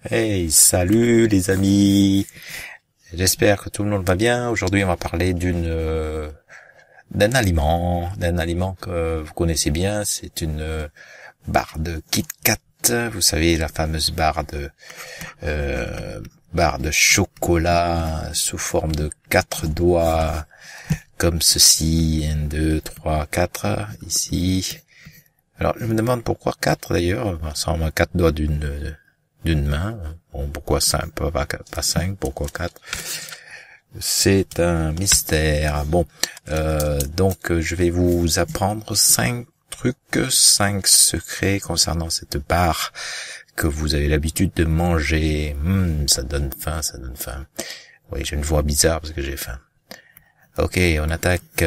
Hey, salut les amis. J'espère que tout le monde va bien. Aujourd'hui, on va parler d'un aliment que vous connaissez bien. C'est une barre de Kit Kat. Vous savez, la fameuse barre de chocolat sous forme de 4 doigts, comme ceci. 1, 2, 3, 4 ici. Alors, je me demande pourquoi 4 d'ailleurs. Ça ressemble à 4 doigts d'une main. Bon, pourquoi 5, pas 5, pourquoi 4? C'est un mystère. Bon, donc je vais vous apprendre 5 trucs, 5 secrets concernant cette barre que vous avez l'habitude de manger. Ça donne faim, ça donne faim. Oui, j'ai une voix bizarre parce que j'ai faim. Ok, on attaque.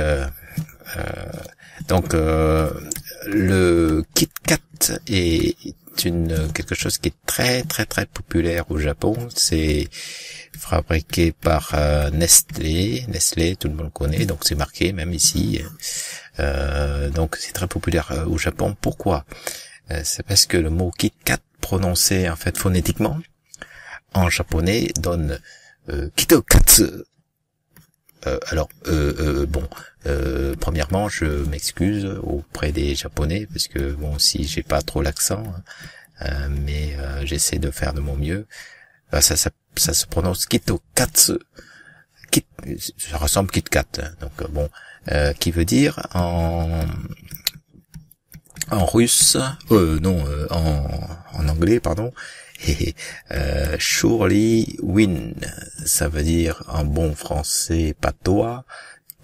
Donc, le Kit Kat est quelque chose qui est très très très populaire au Japon. C'est fabriqué par Nestlé, tout le monde connaît, donc c'est marqué même ici. Donc c'est très populaire au Japon. Pourquoi? C'est parce que le mot Kit Kat prononcé en fait phonétiquement en japonais donne Kitokatsu. Premièrement, je m'excuse auprès des Japonais parce que bon, si j'ai pas trop l'accent, mais j'essaie de faire de mon mieux. Ça se prononce Kitokatsu. Ça ressemble Kit Kat, hein, donc qui veut dire en russe, en anglais, pardon. Surely win, ça veut dire en bon français patois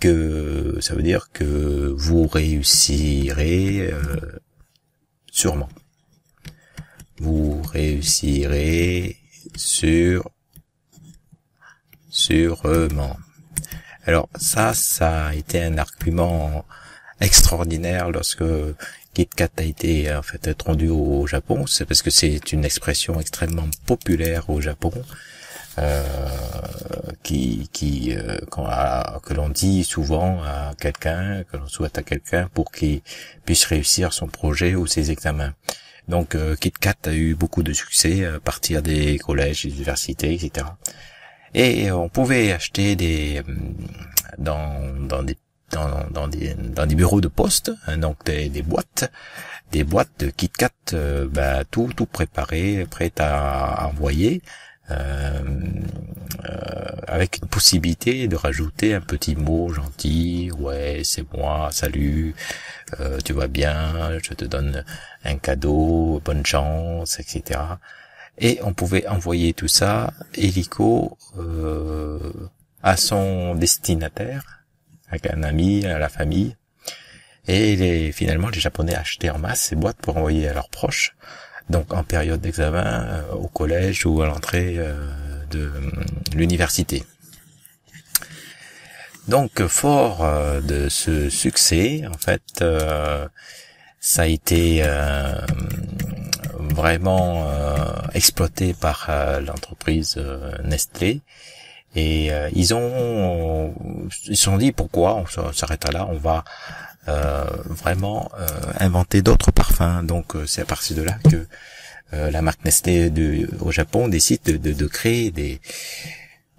que ça veut dire que vous réussirez sûrement. Vous réussirez sûrement. Alors ça a été un argument extraordinaire lorsque Kit Kat a été en fait introduit au Japon. C'est parce que c'est une expression extrêmement populaire au Japon, que l'on dit souvent à quelqu'un, que l'on souhaite à quelqu'un pour qu'il puisse réussir son projet ou ses examens. Donc Kit Kat a eu beaucoup de succès à partir des collèges, des universités, etc. Et on pouvait acheter dans des bureaux de poste, hein, donc des boîtes de Kit Kat, tout préparé, prêt à envoyer, avec une possibilité de rajouter un petit mot gentil, ouais, c'est moi, salut, tu vas bien, je te donne un cadeau, bonne chance, etc. Et on pouvait envoyer tout ça illico à son destinataire, avec un ami, à la famille. Et finalement, les Japonais achetaient en masse ces boîtes pour envoyer à leurs proches, donc en période d'examen, au collège ou à l'entrée de l'université. Donc, fort de ce succès, en fait, ça a été vraiment exploité par l'entreprise Nestlé. Et ils se sont dit pourquoi on s'arrête là, on va vraiment inventer d'autres parfums. Donc c'est à partir de là que la marque Nestlé au Japon décide de créer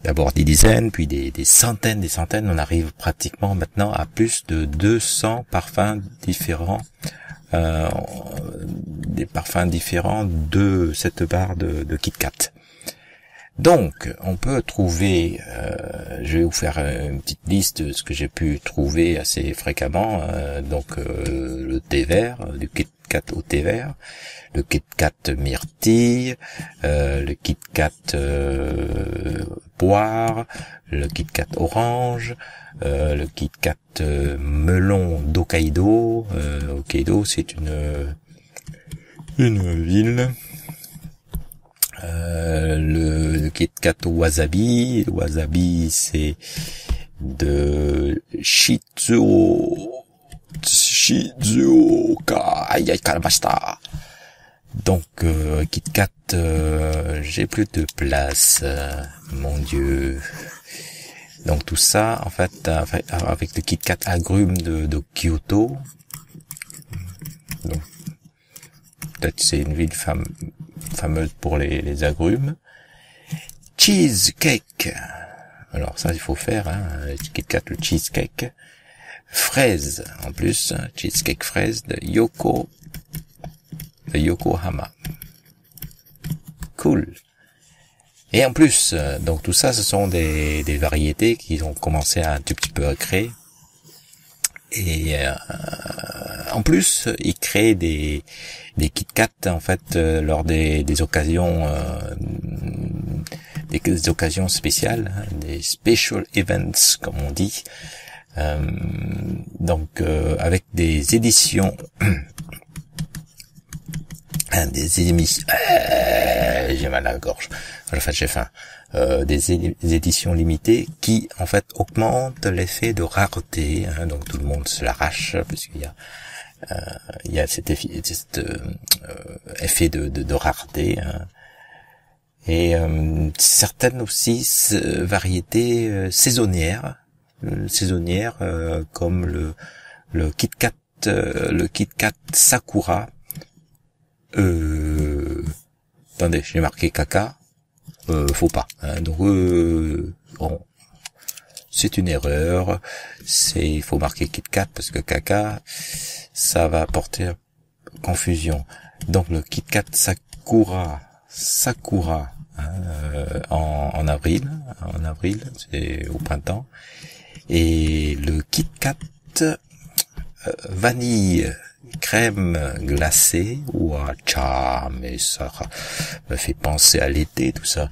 d'abord des dizaines, puis des centaines. On arrive pratiquement maintenant à plus de 200 parfums différents, des parfums différents de cette barre de Kit Kat. Donc, on peut trouver, je vais vous faire une petite liste de ce que j'ai pu trouver assez fréquemment, le thé vert, du Kit Kat au thé vert, le Kit Kat myrtille, le Kit Kat poire, le Kit Kat orange, le Kit Kat melon d'Hokkaido. Hokkaido, c'est une ville. Le Kit Kat wasabi. Wasabi, c'est de Shizuoka. Aïe, karamashita. Donc, Kit Kat, j'ai plus de place. Mon Dieu. Donc tout ça, en fait, avec le Kit Kat agrumes de Kyoto. Donc, peut-être c'est une ville fameuse pour les agrumes. Cheesecake. Alors ça, il faut faire, hein, Kit Kat, le cheesecake. Fraise, en plus, cheesecake fraise de Yokohama. Cool. Et en plus, donc tout ça, ce sont des variétés qui ont commencé un tout petit peu à créer. Et en plus, ils créent des Kit Kat en fait lors des occasions des occasions spéciales, hein, des special events comme on dit. Donc avec des éditions des émissions j'ai mal à la gorge. En fait, j'ai faim. Des éditions limitées qui en fait augmentent l'effet de rareté, hein, donc tout le monde se l'arrache puisqu'il y a cet effet de rareté, hein. Et certaines aussi variétés saisonnières comme le Kit Kat Sakura. Attendez, j'ai marqué caca. Faut pas, hein. Donc bon, c'est une erreur. Il faut marquer Kit Kat parce que caca, ça va apporter confusion. Donc le Kit Kat Sakura, hein, en avril, c'est au printemps. Et le Kit Kat vanille crème glacée, mais ça me fait penser à l'été, tout ça.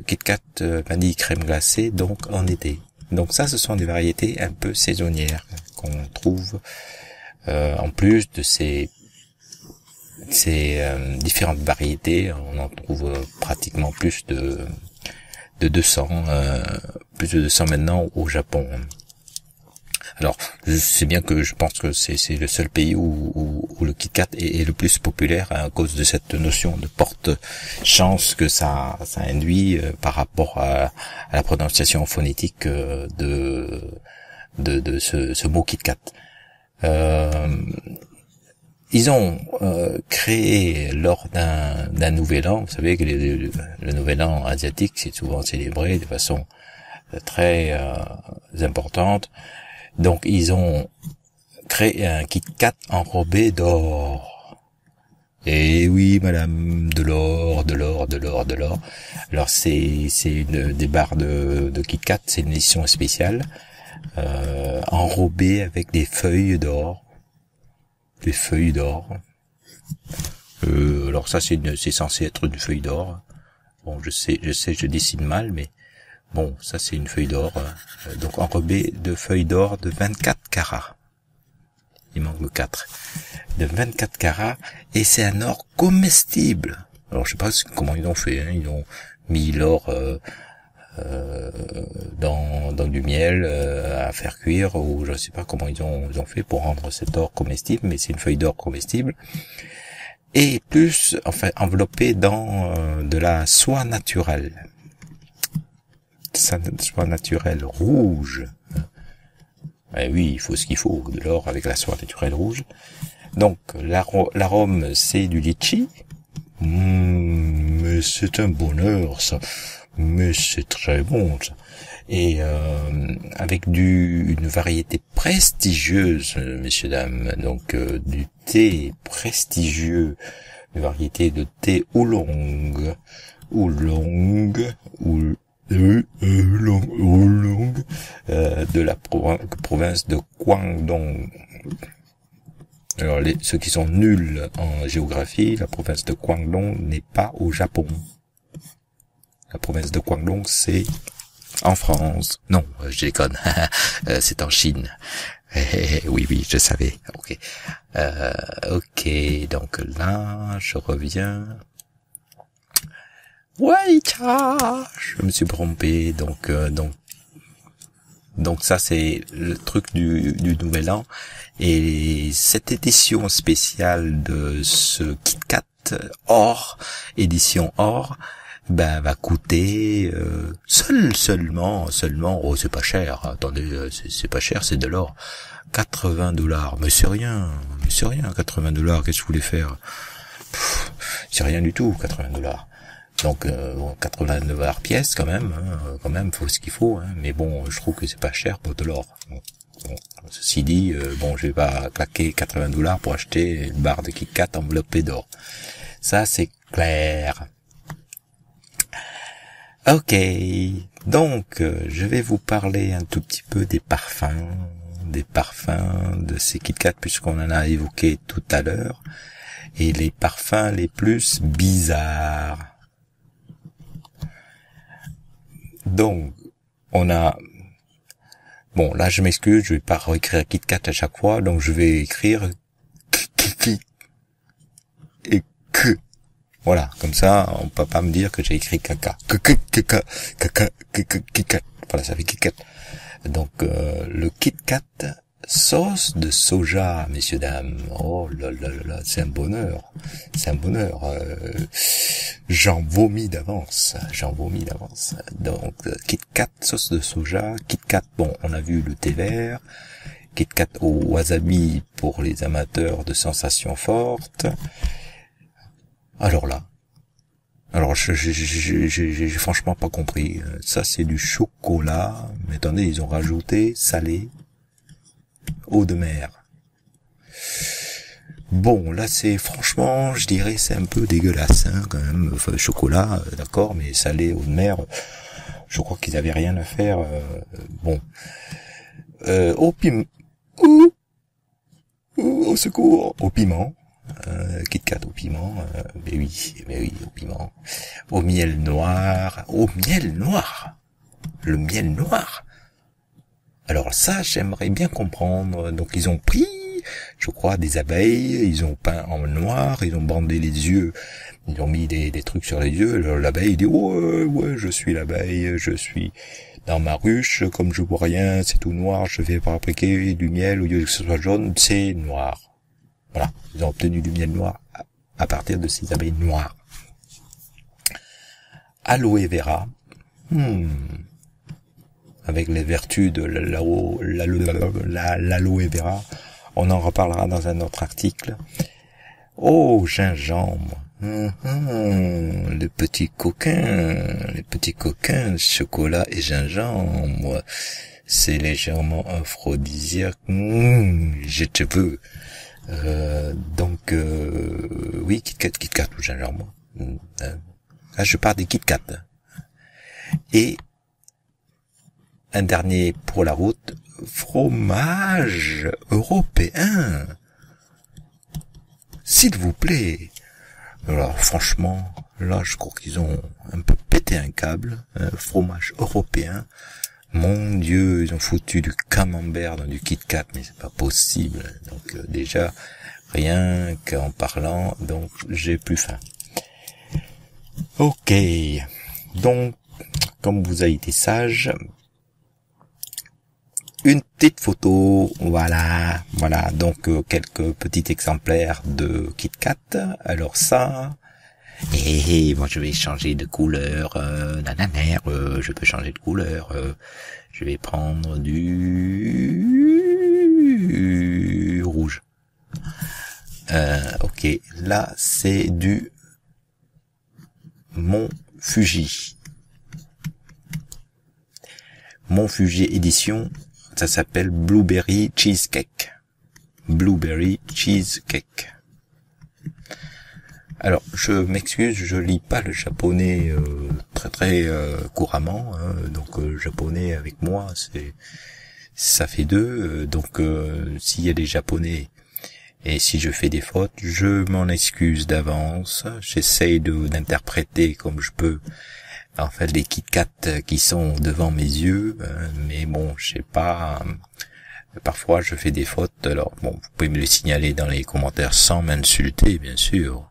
Kit Kat vanille crème glacée, donc en été. Donc ça, ce sont des variétés un peu saisonnières qu'on trouve en plus de ces différentes variétés. On en trouve pratiquement plus de 200, plus de 200 maintenant au Japon. Alors, c'est bien que je pense que c'est le seul pays où le Kit Kat est le plus populaire, hein, à cause de cette notion de porte-chance que ça induit par rapport à la prononciation phonétique de ce mot Kit Kat. Ils ont créé lors d'un nouvel an, vous savez que le nouvel an asiatique, c'est souvent célébré de façon très importante. Donc ils ont créé un Kit Kat enrobé d'or. Et oui, madame, de l'or. Alors c'est des barres de Kit Kat, c'est une édition spéciale, enrobée avec des feuilles d'or. Des feuilles d'or. Alors ça c'est censé être une feuille d'or. Bon, je sais, je dessine mal, mais bon, ça c'est une feuille d'or, donc enrobée de feuilles d'or de 24 carats. Il manque le 4. De 24 carats, et c'est un or comestible. Alors je sais pas comment ils ont fait, hein. Ils ont mis l'or dans du miel à faire cuire, ou je sais pas comment ils ont fait pour rendre cet or comestible, mais c'est une feuille d'or comestible. Et plus, enfin, enveloppée dans de la soie naturelle. Soie naturelle rouge. Eh oui, il faut ce qu'il faut, de l'or avec la soie naturelle rouge. Donc, l'arôme, c'est du litchi. Mais c'est un bonheur, ça. Mais c'est très bon, ça. Et avec une variété prestigieuse, messieurs, dames. Donc, du thé prestigieux, une variété de thé oolong, de la province de Guangdong. Alors ceux qui sont nuls en géographie, la province de Guangdong n'est pas au Japon. La province de Guangdong, c'est en France. Non, je déconne. C'est en Chine. Oui, je savais. Ok. Ok, donc là, je reviens. Ouais, je me suis trompé, donc ça c'est le truc du nouvel an, et cette édition spéciale de ce Kit Kat édition or, va coûter seulement, oh c'est pas cher, attendez, c'est pas cher, c'est de l'or, $80, mais c'est rien, $80, qu'est-ce que vous voulez faire? c'est rien du tout, 80 $. Donc, 80 $ pièce, quand même, hein, quand même, faut ce qu'il faut, hein, mais bon, je trouve que c'est pas cher pour de l'or. Bon, ceci dit, bon, je vais pas claquer 80 $ pour acheter une barre de Kit Kat enveloppée d'or. Ça, c'est clair. Ok, donc je vais vous parler un tout petit peu des parfums de ces Kit Kat, puisqu'on en a évoqué tout à l'heure, et les parfums les plus bizarres. Donc, on a... Bon, là, je m'excuse, je vais pas réécrire Kit Kat à chaque fois, donc je vais écrire Kit et que. Voilà, comme ça, on peut pas me dire que j'ai écrit caca. Voilà, ça fait Kit Kat. Donc, le Kit Kat sauce de soja, messieurs, dames. Oh là là là là, c'est un bonheur. C'est un bonheur. J'en vomis d'avance. Donc, Kit Kat sauce de soja. Kit Kat, bon, on a vu le thé vert. Kit Kat au wasabi pour les amateurs de sensations fortes. Alors j'ai franchement pas compris. Ça, c'est du chocolat. Mais attendez, ils ont rajouté salé, eau de mer. Bon, là, c'est franchement, je dirais, c'est un peu dégueulasse, hein, quand même. Enfin, chocolat, d'accord, mais salé, eau de mer, je crois qu'ils avaient rien à faire. Bon, au piment, au secours, au piment. Kit Kat au piment, mais oui, au piment, au miel noir, le miel noir. Alors ça, j'aimerais bien comprendre. Donc ils ont pris, je crois, des abeilles, ils ont peint en noir, ils ont bandé les yeux, ils ont mis des trucs sur les yeux. Alors l'abeille dit ouais, je suis l'abeille, je suis dans ma ruche, comme je vois rien, c'est tout noir, je vais fabriquer du miel au lieu que ce soit jaune, c'est noir. Voilà, ils ont obtenu du miel noir à partir de ces abeilles noires. Aloe vera, avec les vertus de l'aloe vera, on en reparlera dans un autre article. Oh, gingembre, les petits coquins, chocolat et gingembre, c'est légèrement aphrodisiaque, je te veux. Donc oui, Kit Kat ou gingembre. Là, je parle des Kit Kat. Et un dernier pour la route, fromage européen. S'il vous plaît. Alors franchement, là, je crois qu'ils ont un peu pété un câble. Fromage européen. Mon Dieu, ils ont foutu du camembert dans du Kit Kat, mais c'est pas possible. Donc déjà, rien qu'en parlant, donc j'ai plus faim. Ok, donc comme vous avez été sage, une petite photo, voilà, donc quelques petits exemplaires de Kit Kat. Alors ça, bon, je vais changer de couleur, je peux changer de couleur, je vais prendre du rouge. Ok, là c'est du Mont Fuji édition, ça s'appelle Blueberry Cheesecake. Alors, je m'excuse, je lis pas le japonais très couramment, hein, donc japonais avec moi, ça fait deux, donc s'il y a des japonais et si je fais des fautes, je m'en excuse d'avance. J'essaye d'interpréter comme je peux en fait les Kit Kat qui sont devant mes yeux, mais bon, je sais pas. Parfois, je fais des fautes. Alors bon, vous pouvez me les signaler dans les commentaires sans m'insulter, bien sûr.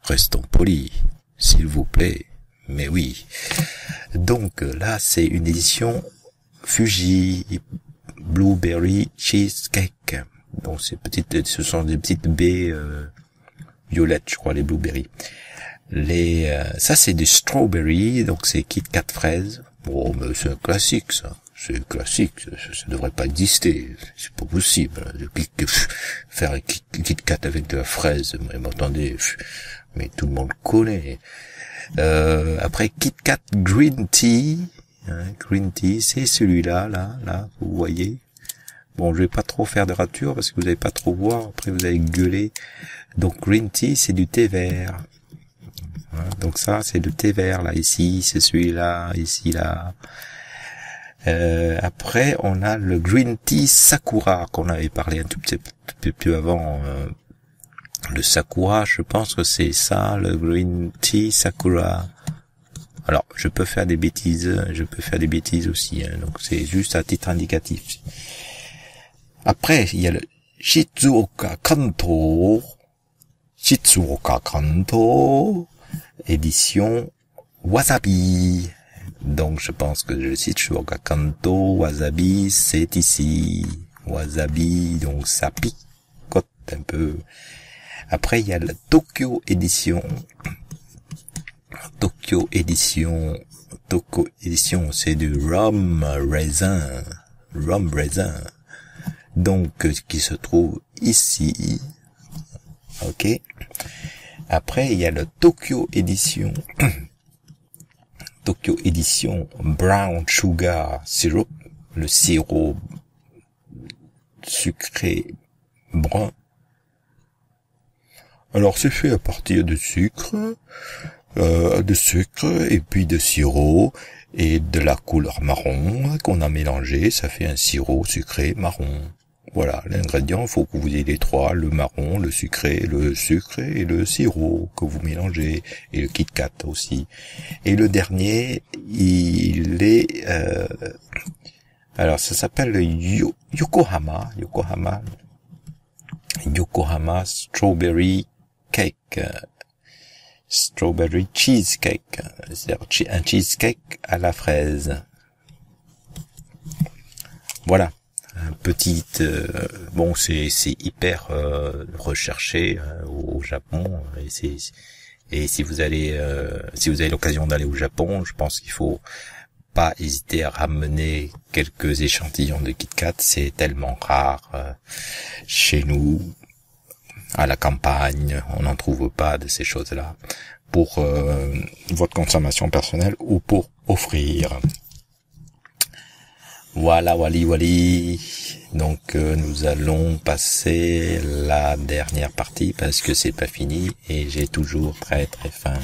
Restons polis, s'il vous plaît. Mais oui. Donc là, c'est une édition Fuji Blueberry Cheesecake. Donc ce sont des petites baies violettes, je crois, les blueberries. Ça c'est du strawberry, donc c'est Kit Kat fraise. Bon, mais c'est un classique ça. C'est classique, ça devrait pas exister. C'est pas possible. Faire un Kit Kat avec de la fraise. Mais attendez, mais tout le monde connaît. Après Kit Kat Green Tea, Green Tea, c'est celui-là, là, vous voyez. Bon, je vais pas trop faire de rature parce que vous n'allez pas trop voir, après vous allez gueuler. Donc Green Tea, c'est du thé vert. Voilà, donc ça, c'est le thé vert, là, ici, c'est celui-là, ici, là. Après, on a le Green Tea Sakura, qu'on avait parlé un tout petit peu plus avant. Le Sakura, je pense que c'est ça, le Green Tea Sakura. Alors, je peux faire des bêtises aussi, donc c'est juste à titre indicatif. Après, il y a le Shizuoka Kanto, édition Wasabi. Donc, je pense que le Shizuoka Kanto Wasabi, c'est ici. Wasabi, donc ça picote un peu. Après, il y a la Tokyo édition, c'est du rhum raisin. Donc, qui se trouve ici. Ok. Après, il y a le Tokyo édition Brown Sugar Syrup, le sirop sucré brun. Alors, c'est fait à partir de sucre et puis de sirop et de la couleur marron qu'on a mélangé. Ça fait un sirop sucré marron. Voilà, l'ingrédient, il faut que vous ayez les trois, le marron, le sucré et le sirop que vous mélangez, et le Kit Kat aussi. Et le dernier, il est, alors ça s'appelle le Yokohama Strawberry Cake, Strawberry Cheesecake, c'est-à-dire un cheesecake à la fraise. Voilà. Petite, bon, c'est hyper recherché au Japon, et si vous avez l'occasion d'aller au Japon, je pense qu'il faut pas hésiter à ramener quelques échantillons de Kit Kat. C'est tellement rare chez nous, à la campagne, on n'en trouve pas de ces choses-là pour votre consommation personnelle ou pour offrir. Voilà, wali. Donc nous allons passer la dernière partie parce que c'est pas fini et j'ai toujours très faim.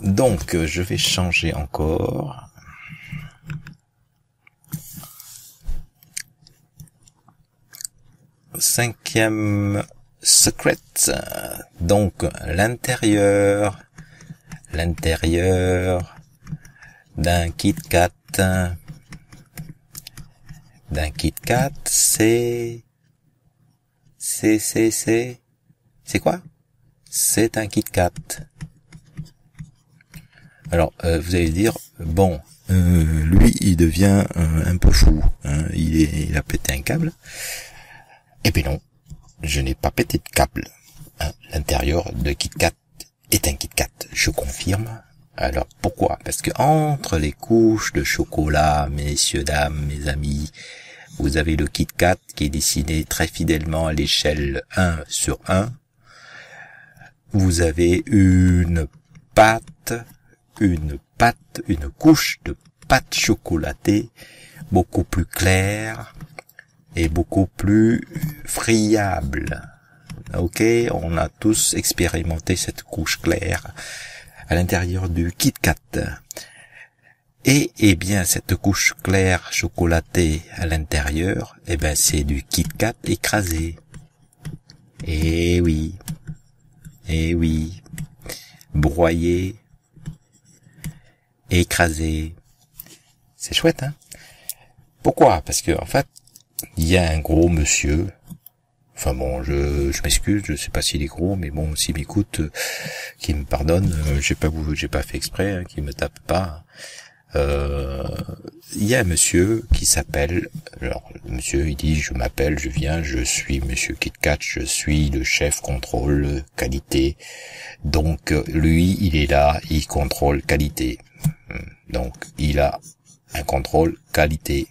Donc je vais changer encore. Cinquième secret. Donc l'intérieur d'un Kit Kat, c'est quoi? C'est un Kit Kat. Alors, vous allez dire, bon, lui, il devient un peu fou, hein, il a pété un câble. Eh bien non, je n'ai pas pété de câble. Hein, l'intérieur de Kit Kat est un Kit Kat, je confirme. Alors pourquoi? Parce que entre les couches de chocolat, messieurs, dames, mes amis, vous avez le Kit Kat qui est dessiné très fidèlement à l'échelle 1/1. Vous avez une couche de pâte chocolatée beaucoup plus claire et beaucoup plus friable. Ok, on a tous expérimenté cette couche claire à l'intérieur du Kit Kat. Et, eh bien, cette couche claire chocolatée à l'intérieur, eh ben, c'est du Kit Kat écrasé. Eh oui. Broyé. Écrasé. C'est chouette, hein? Pourquoi? Parce que, en fait, il y a un gros monsieur. Enfin bon, je m'excuse, je sais pas s'il est gros, mais bon, s'il m'écoute, qu'il me pardonne, j'ai pas fait exprès, hein, qu'il me tape pas. Il y a un monsieur qui s'appelle, alors le monsieur il dit je suis monsieur Kit Kat, je suis le chef contrôle qualité. Donc lui il est là, il contrôle qualité. Donc il a un contrôle qualité.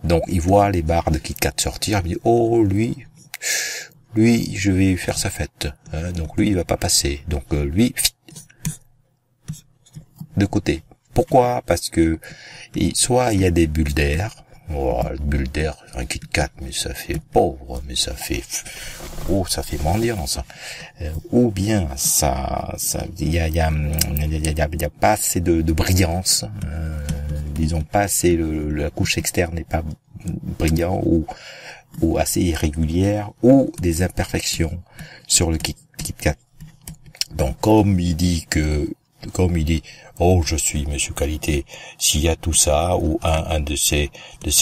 Donc il voit les barres de Kit Kat sortir, il dit oh lui lui, je vais faire sa fête. Hein, donc lui, il va pas passer. Donc lui, de côté. Pourquoi? Parce que soit il y a des bulles d'air. Oh, bulle d'air, un Kit Kat, mais ça fait pauvre, mais ça fait mendiant, ça. Ou bien il y a pas assez de brillance, disons pas assez, la couche externe n'est pas brillant ou assez irrégulière, ou des imperfections sur le Kit Kat. Donc comme il dit, oh, je suis Monsieur Qualité, s'il y a tout ça, ou un de ces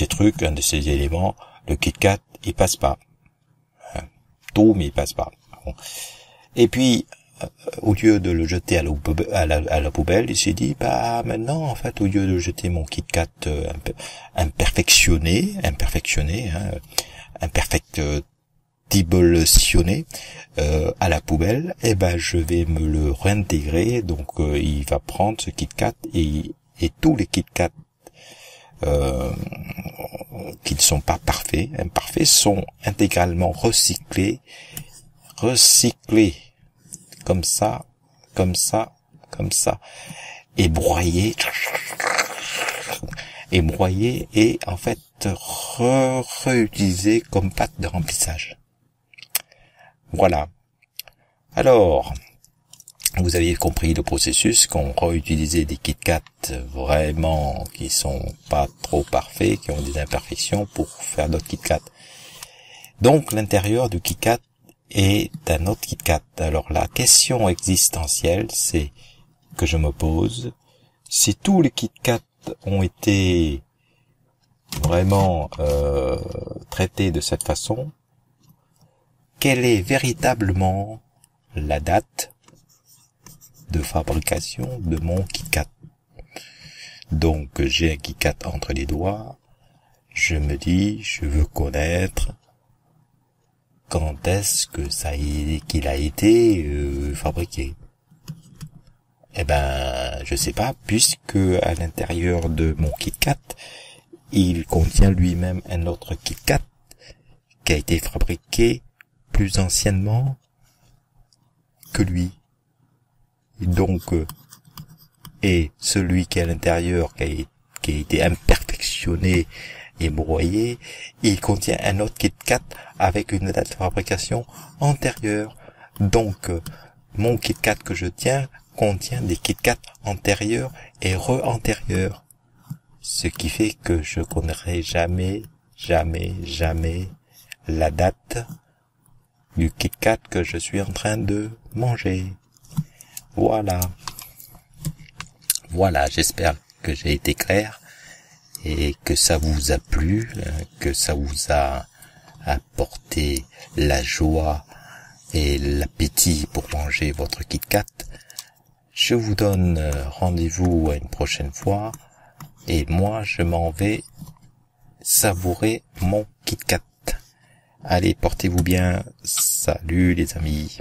trucs, un de ces éléments, le Kit Kat, il passe pas. Tout, mais il passe pas. Bon. Et puis, au lieu de le jeter à la poubelle, il s'est dit, bah, maintenant, en fait, au lieu de jeter mon Kit Kat imperfectionné, imperfectible à la poubelle, eh ben je vais me le réintégrer. Donc il va prendre ce Kit Kat et tous les Kit Kat qui ne sont pas imparfaits sont intégralement recyclés comme ça et broyés et en fait réutilisés comme pâte de remplissage. Voilà. Alors, vous aviez compris le processus, qu'on réutilisait des Kit Kat vraiment qui sont pas trop parfaits, qui ont des imperfections pour faire d'autres Kit Kat. Donc, l'intérieur du Kit Kat est un autre Kit Kat. Alors, la question existentielle, c'est que je me pose, si tous les Kit Kat ont été vraiment traités de cette façon, quelle est véritablement la date de fabrication de mon Kit Kat? Donc j'ai un Kit Kat entre les doigts, je me dis, je veux connaître quand est-ce que qu'il a été fabriqué. Eh ben, je sais pas, puisque à l'intérieur de mon Kit Kat, il contient lui-même un autre Kit Kat qui a été fabriqué plus anciennement que lui. Et donc, et celui qui est à l'intérieur, qui a été imperfectionné et broyé, il contient un autre Kit Kat avec une date de fabrication antérieure. Donc, mon Kit Kat que je tiens contient des Kit Kat antérieurs et re-antérieurs. Ce qui fait que je connaîtrai jamais la date du Kit Kat que je suis en train de manger. Voilà, j'espère que j'ai été clair et que ça vous a plu, que ça vous a apporté la joie et l'appétit pour manger votre Kit Kat. Je vous donne rendez-vous à une prochaine fois et moi je m'en vais savourer mon Kit Kat. Allez, portez-vous bien. Salut les amis.